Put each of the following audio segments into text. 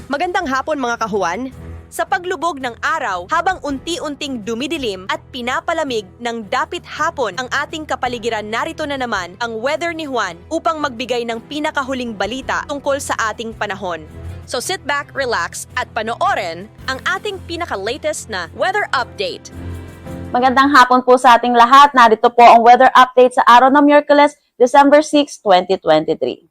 Magandang hapon mga kahuan. Sa paglubog ng araw, habang unti-unting dumidilim at pinapalamig ng dapit hapon ang ating kapaligiran, narito na naman ang weather ni Juan upang magbigay ng pinakahuling balita tungkol sa ating panahon. So sit back, relax at panoorin ang ating pinaka-latest na weather update. Magandang hapon po sa ating lahat. Narito po ang weather update sa araw ng Miyerkules, December 6, 2023.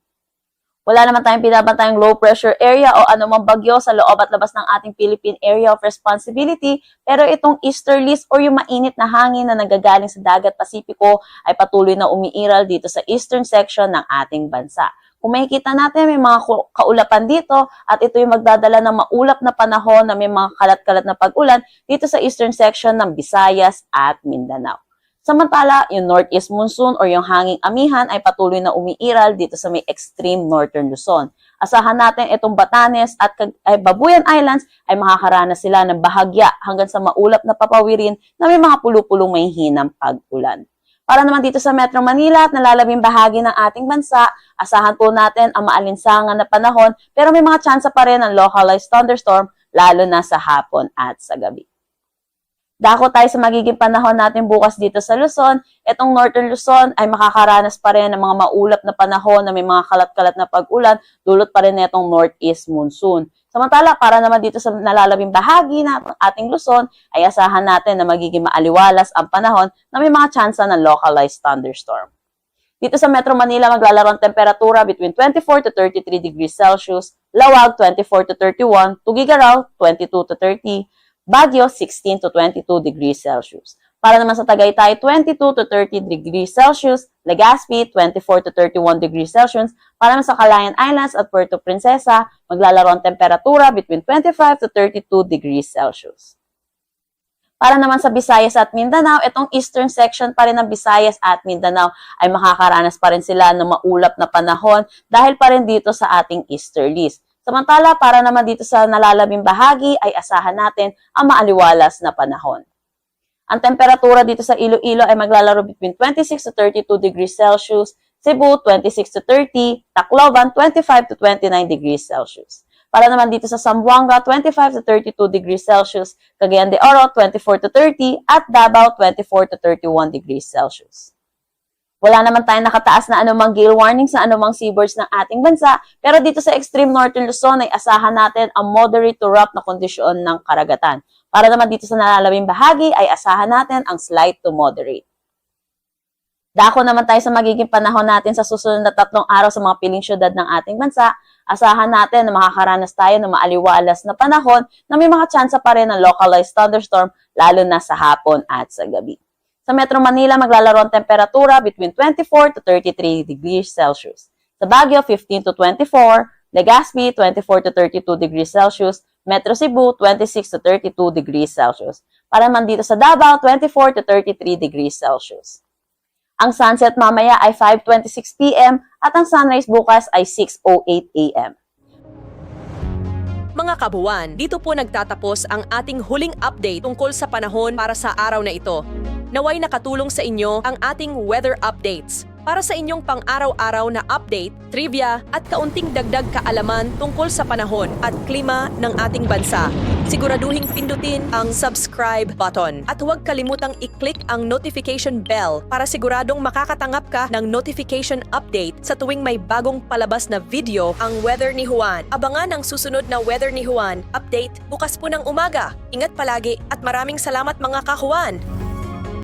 Wala naman tayong pinabantayang low pressure area o anumang bagyo sa loob at labas ng ating Philippine Area of Responsibility, pero itong easterlies o yung mainit na hangin na nagagaling sa dagat Pasipiko ay patuloy na umiiral dito sa eastern section ng ating bansa. Kung makikita natin, may mga kaulapan dito at ito yung magdadala ng maulap na panahon na may mga kalat-kalat na pag-ulan dito sa eastern section ng Visayas at Mindanao. Samantala, yung northeast monsoon o yung hanging amihan ay patuloy na umiiral dito sa may extreme northern Luzon. Asahan natin itong Batanes at Babuyan Islands ay makakaranas sila ng bahagya hanggang sa maulap na papawirin na may mga pulupulong may hinang pag-ulan. Para naman dito sa Metro Manila at nalalabing bahagi ng ating bansa, asahan po natin ang maalinsangan na panahon pero may mga tsansa pa rin ng localized thunderstorm lalo na sa hapon at sa gabi. Dako tayo sa magiging panahon natin bukas dito sa Luzon. Itong Northern Luzon ay makakaranas pa rin ng mga maulap na panahon na may mga kalat-kalat na pag-ulan, dulot pa rin itong northeast monsoon. Samantala, para naman dito sa nalalabing bahagi ng ating Luzon, ay asahan natin na magiging maaliwalas ang panahon na may mga tsansa ng localized thunderstorm. Dito sa Metro Manila, maglalaro ang temperatura between 24 to 33 degrees Celsius, Lawag 24 to 31, Tuguegarao 22 to 30, Baguio, 16 to 22 degrees Celsius. Para naman sa Tagaytay, 22 to 30 degrees Celsius, Legazpi, 24 to 31 degrees Celsius. Para naman sa Calayan Islands at Puerto Princesa, maglalaro ang temperatura between 25 to 32 degrees Celsius. Para naman sa Visayas at Mindanao, itong eastern section pa rin ng Visayas at Mindanao ay makakaranas pa rin sila ng maulap na panahon dahil pa rin dito sa ating easterlies. Samantala, para naman dito sa nalalabing bahagi ay asahan natin ang maaliwalas na panahon. Ang temperatura dito sa Iloilo ay maglalaro between 26 to 32 degrees Celsius, Cebu 26 to 30, Tacloban 25 to 29 degrees Celsius. Para naman dito sa Zamboanga, 25 to 32 degrees Celsius, Cagayan de Oro 24 to 30 at Davao 24 to 31 degrees Celsius. Wala naman tayong nakataas na anumang gale warning sa anumang seaboards ng ating bansa, pero dito sa extreme northern Luzon ay asahan natin ang moderate to rough na kondisyon ng karagatan. Para naman dito sa nalalabing bahagi ay asahan natin ang slight to moderate. Dako naman tayo sa magiging panahon natin sa susunod na 3 araw sa mga piling syudad ng ating bansa. Asahan natin na makakaranas tayo ng maaliwalas na panahon na may mga tsansa pa rin ng localized thunderstorm lalo na sa hapon at sa gabi. Sa Metro Manila, maglalaro ang temperatura between 24 to 33 degrees Celsius. Sa Baguio, 15 to 24, Legazpi, 24 to 32 degrees Celsius, Metro Cebu, 26 to 32 degrees Celsius. Para naman dito sa Davao, 24 to 33 degrees Celsius. Ang sunset mamaya ay 5:26 p.m. at ang sunrise bukas ay 6:08 a.m. Mga kabuwan, dito po nagtatapos ang ating huling update tungkol sa panahon para sa araw na ito. Naway nakatulong sa inyo ang ating weather updates para sa inyong pang-araw-araw na update, trivia at kaunting dagdag kaalaman tungkol sa panahon at klima ng ating bansa. Siguraduhing pindutin ang subscribe button at huwag kalimutang i-click ang notification bell para siguradong makakatanggap ka ng notification update sa tuwing may bagong palabas na video ang Weather ni Juan. Abangan ang susunod na Weather ni Juan update bukas po ng umaga. Ingat palagi at maraming salamat mga kahuan!